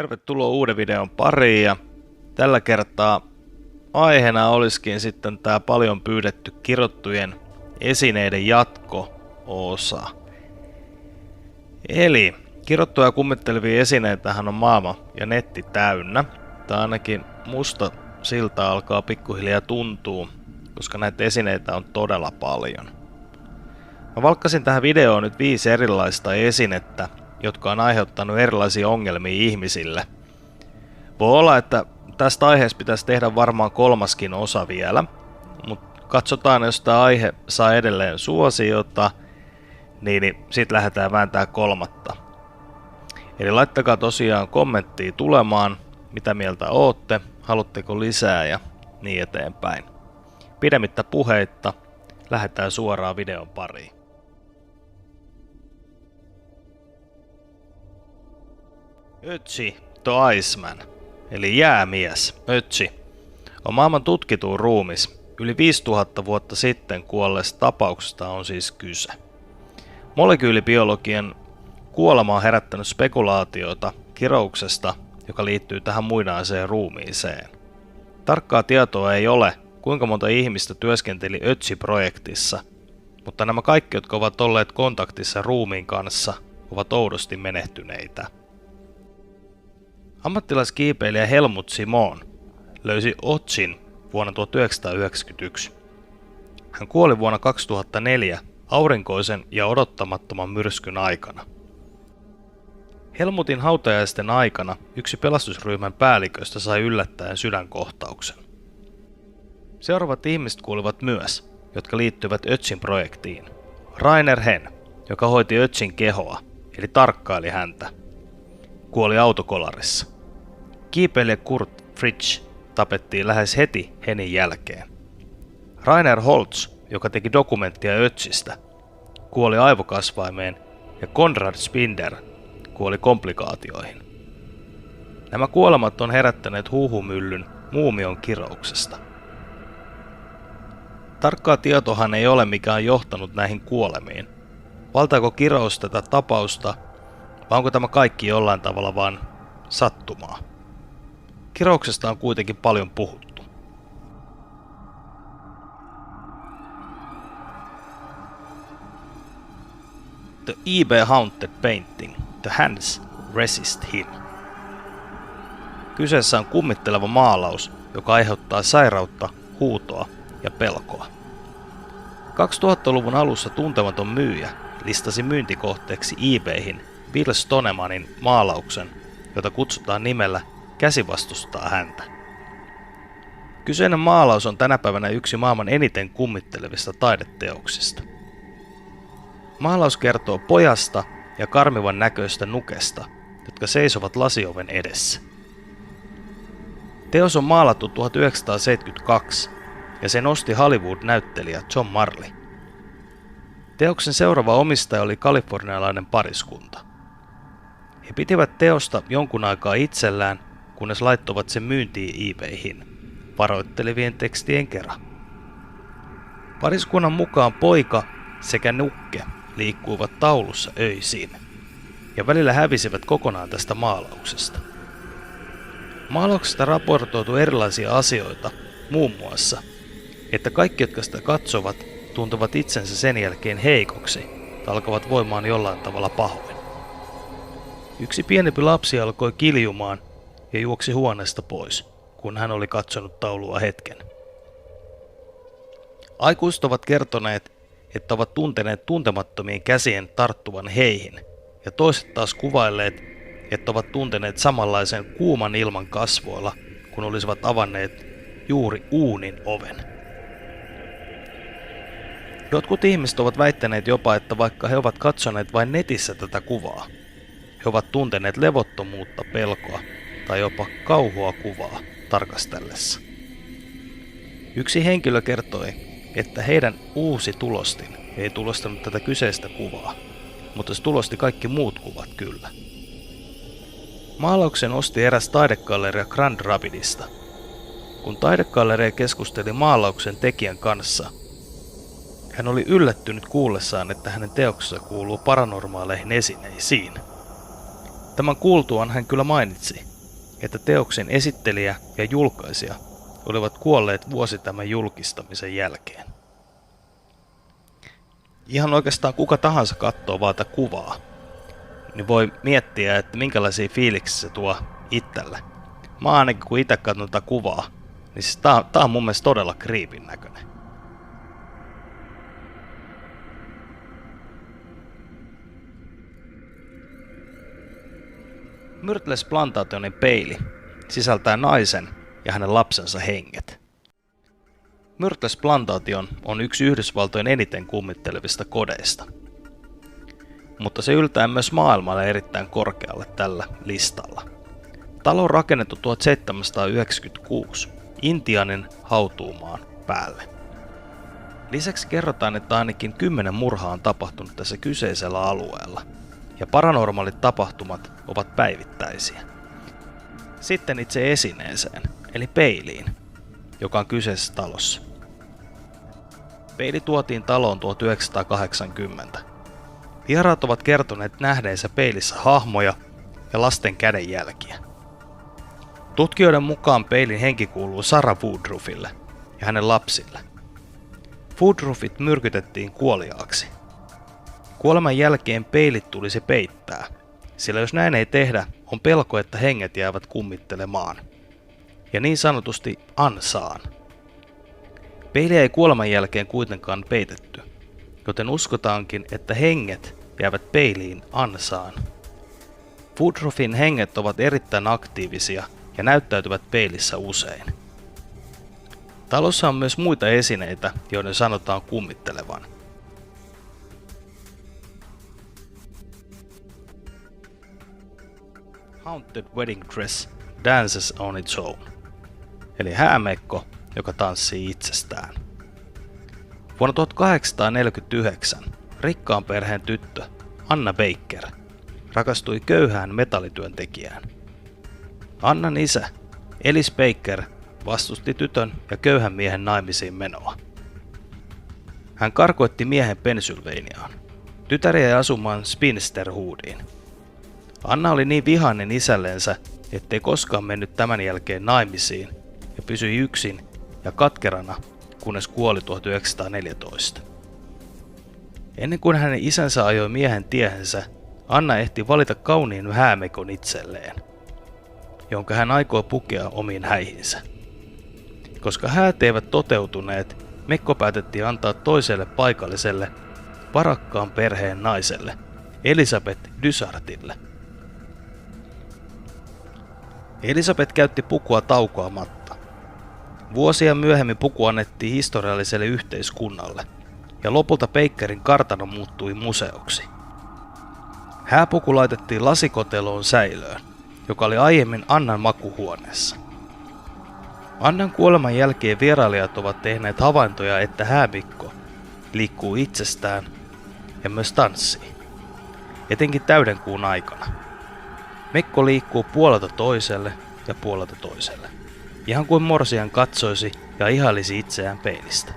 Tervetuloa uuden videon pariin ja tällä kertaa aiheena olisikin sitten tää paljon pyydetty kirottujen esineiden jatko-osa. Eli kirottuja ja kummittelevia esineitähän on maailma ja netti täynnä. Tai ainakin musta siltä alkaa pikkuhiljaa tuntua, koska näitä esineitä on todella paljon. Mä valkkasin tähän videoon nyt 5 erilaista esinettä, jotka on aiheuttanut erilaisia ongelmia ihmisille. Voi olla, että tästä aiheesta pitäisi tehdä varmaan 3. osa vielä, mutta katsotaan, jos tämä aihe saa edelleen suosiota, niin sit lähdetään vääntää 3. Eli laittakaa tosiaan kommenttia tulemaan, mitä mieltä ootte, haluatteko lisää ja niin eteenpäin. Pidemmittä puheitta, lähdetään suoraan videon pariin. Ötzi the Iceman, eli jäämies, Ötzi, on maailman tutkituin ruumis. Yli 5000 vuotta sitten kuolleesta tapauksesta on siis kyse. Molekyylibiologian kuolema on herättänyt spekulaatioita kirouksesta, joka liittyy tähän muinaiseen ruumiiseen. Tarkkaa tietoa ei ole, kuinka monta ihmistä työskenteli Ötzi-projektissa, mutta nämä kaikki, jotka ovat olleet kontaktissa ruumiin kanssa, ovat oudosti menehtyneitä. Ammattilaiskiipeilijä Helmut Simon löysi Ötzin vuonna 1991. Hän kuoli vuonna 2004 aurinkoisen ja odottamattoman myrskyn aikana. Helmutin hautajaisten aikana yksi pelastusryhmän päälliköistä sai yllättäen sydänkohtauksen. Seuraavat ihmiset kuolivat myös, jotka liittyvät Ötzin projektiin. Rainer Henn, joka hoiti Ötzin kehoa, eli tarkkaili häntä, kuoli autokolarissa. Kiipeilijä Kurt Fritsch tapettiin lähes heti Hennin jälkeen. Rainer Holz, joka teki dokumenttia Ötzistä, kuoli aivokasvaimeen ja Konrad Spinder kuoli komplikaatioihin. Nämä kuolemat on herättäneet huhumyllyn muumion kirouksesta. Tarkkaa tietohan ei ole, mikä on johtanut näihin kuolemiin. Valtaako kirous tätä tapausta, vai onko tämä kaikki jollain tavalla vain sattumaa? Kirouksesta on kuitenkin paljon puhuttu. The eBay Haunted Painting, The Hands Resist Him. Kyseessä on kummitteleva maalaus, joka aiheuttaa sairautta, huutoa ja pelkoa. 2000-luvun alussa tuntematon myyjä listasi myyntikohteeksi eBayhin Bill Stonemanin maalauksen, jota kutsutaan nimellä Käsi vastustaa häntä. Kyseinen maalaus on tänä päivänä yksi maailman eniten kummittelevista taideteoksista. Maalaus kertoo pojasta ja karmivan näköistä nukesta, jotka seisovat lasioven edessä. Teos on maalattu 1972 ja se nosti Hollywood-näyttelijä John Marley. Teoksen seuraava omistaja oli kalifornialainen pariskunta. He pitivät teosta jonkun aikaa itsellään, kunnes laittoivat sen myyntiin eBayhin, varoittelevien tekstien kerran. Pariskunnan mukaan poika sekä nukke liikkuivat taulussa öisin ja välillä hävisivät kokonaan tästä maalauksesta. Maalauksesta raportoitu erilaisia asioita, muun muassa, että kaikki, jotka sitä katsovat, tuntuvat itsensä sen jälkeen heikoksi tai alkavat voimaan jollain tavalla pahoin. Yksi pienempi lapsi alkoi kiljumaan ja juoksi huoneesta pois, kun hän oli katsonut taulua hetken. Aikuiset ovat kertoneet, että ovat tunteneet tuntemattomien käsien tarttuvan heihin, ja toiset taas kuvailleet, että ovat tunteneet samanlaisen kuuman ilman kasvoilla, kun olisivat avanneet juuri uunin oven. Jotkut ihmiset ovat väittäneet jopa, että vaikka he ovat katsoneet vain netissä tätä kuvaa, he ovat tunteneet levottomuutta, pelkoa tai jopa kauhua kuvaa tarkastellessa. Yksi henkilö kertoi, että heidän uusi tulostin ei tulostanut tätä kyseistä kuvaa, mutta se tulosti kaikki muut kuvat kyllä. Maalauksen osti eräs taidegalleria Grand Rapidsista. Kun taidegalleria keskusteli maalauksen tekijän kanssa, hän oli yllättynyt kuullessaan, että hänen teoksensa kuuluu paranormaaleihin esineisiin. Tämän kuultuaan hän kyllä mainitsi, että teoksen esittelijä ja julkaisija olivat kuolleet vuosi tämän julkistamisen jälkeen. Ihan oikeastaan kuka tahansa katsoo vaan tätä kuvaa, niin voi miettiä, että minkälaisia fiiliksiä se tuo itselle. Mä ainakin kun itse katson tätä kuvaa, niin siis tää on mun mielestä todella creepin näköinen. Myrtles Plantationin peili sisältää naisen ja hänen lapsensa henget. Myrtles Plantation on yksi Yhdysvaltojen eniten kummittelevista kodeista, mutta se yltää myös maailmalle erittäin korkealle tällä listalla. Talo on rakennettu 1796 Intianin hautuumaan päälle. Lisäksi kerrotaan, että ainakin 10 murhaa on tapahtunut tässä kyseisellä alueella, ja paranormaalit tapahtumat ovat päivittäisiä. Sitten itse esineeseen, eli peiliin, joka on kyseisessä talossa. Peili tuotiin taloon 1980. Vieraat ovat kertoneet nähneensä peilissä hahmoja ja lasten kädenjälkiä. Tutkijoiden mukaan peilin henki kuuluu Sarah Woodruffille ja hänen lapsille. Woodruffit myrkytettiin kuoliaaksi. Kuoleman jälkeen peilit tulisi peittää, sillä jos näin ei tehdä, on pelko, että henget jäävät kummittelemaan. Ja niin sanotusti ansaan. Peiliä ei kuoleman jälkeen kuitenkaan peitetty, joten uskotaankin, että henget jäävät peiliin ansaan. Woodruffin henget ovat erittäin aktiivisia ja näyttäytyvät peilissä usein. Talossa on myös muita esineitä, joiden sanotaan kummittelevan. Haunted Wedding Dress Dances on its own, eli häämekko, joka tanssii itsestään. Vuonna 1849 rikkaan perheen tyttö Anna Baker rakastui köyhään metallityöntekijään. Annan isä, Ellis Baker, vastusti tytön ja köyhän miehen naimisiin menoa. Hän karkoitti miehen Pennsylvaniaan. Tytär jäi asumaan Spinsterhoodiin. Anna oli niin vihainen isällensä, ettei koskaan mennyt tämän jälkeen naimisiin ja pysyi yksin ja katkerana, kunnes kuoli 1914. Ennen kuin hänen isänsä ajoi miehen tiehensä, Anna ehti valita kauniin häämekon itselleen, jonka hän aikoo pukea omiin häihinsä. Koska häät eivät toteutuneet, mekko päätettiin antaa toiselle paikalliselle, varakkaan perheen naiselle, Elisabeth Dysartille. Elisabeth käytti pukua taukoamatta. Vuosia myöhemmin puku annettiin historialliselle yhteiskunnalle, ja lopulta Bakerin kartano muuttui museoksi. Hääpuku laitettiin lasikoteloon säilöön, joka oli aiemmin Annan makuhuoneessa. Annan kuoleman jälkeen vierailijat ovat tehneet havaintoja, että häämikko liikkuu itsestään ja myös tanssii, etenkin täydenkuun aikana. Mekko liikkuu puolelta toiselle ja puolelta toiselle, ihan kuin morsian katsoisi ja ihailisi itseään peilistä.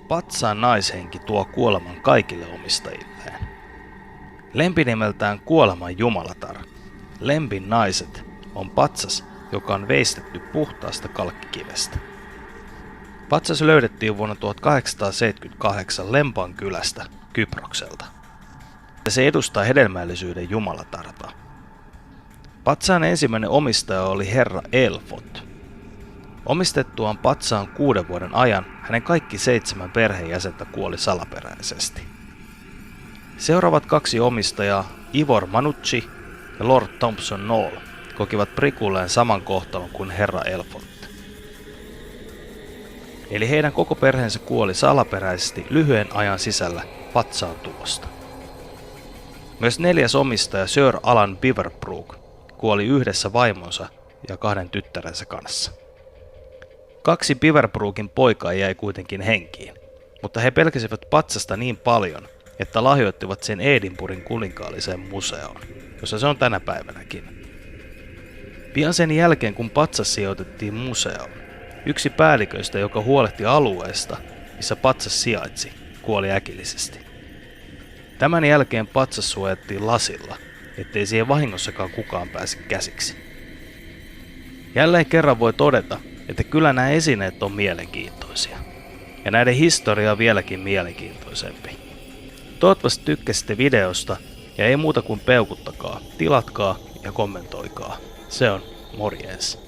Patsaan naishenki tuo kuoleman kaikille omistajilleen. Lempinimeltään Kuoleman jumalatar, Lempin naiset, on patsas, joka on veistetty puhtaasta kalkkikivestä. Patsas löydettiin vuonna 1878 Lempan kylästä Kyprokselta. Se edustaa hedelmällisyyden jumalatarta. Patsaan ensimmäinen omistaja oli herra Elfot. Omistettuaan patsaan 6 vuoden ajan hänen kaikki 7 perheenjäsentä kuoli salaperäisesti. Seuraavat 2 omistajaa, Ivor Manucci ja Lord Thompson Knoll, kokivat prikulleen saman kohtalon kuin herra Elfot. Eli heidän koko perheensä kuoli salaperäisesti lyhyen ajan sisällä patsaan tulosta. Myös 4. omistaja Sir Alan Beaverbrook kuoli yhdessä vaimonsa ja 2 tyttärensä kanssa. 2 Beaverbrookin poikaa jäi kuitenkin henkiin, mutta he pelkäsivät patsasta niin paljon, että lahjoittivat sen Edinburghin kuninkaalliseen museoon, jossa se on tänä päivänäkin. Pian sen jälkeen, kun patsas sijoitettiin museoon, yksi päälliköistä, joka huolehti alueesta, missä patsas sijaitsi, kuoli äkillisesti. Tämän jälkeen patsas suojattiin lasilla, ettei siihen vahingossakaan kukaan pääse käsiksi. Jälleen kerran voi todeta, että kyllä nämä esineet on mielenkiintoisia. Ja näiden historia on vieläkin mielenkiintoisempi. Toivottavasti tykkäsitte videosta ja ei muuta kuin peukuttakaa, tilatkaa ja kommentoikaa. Se on morjens.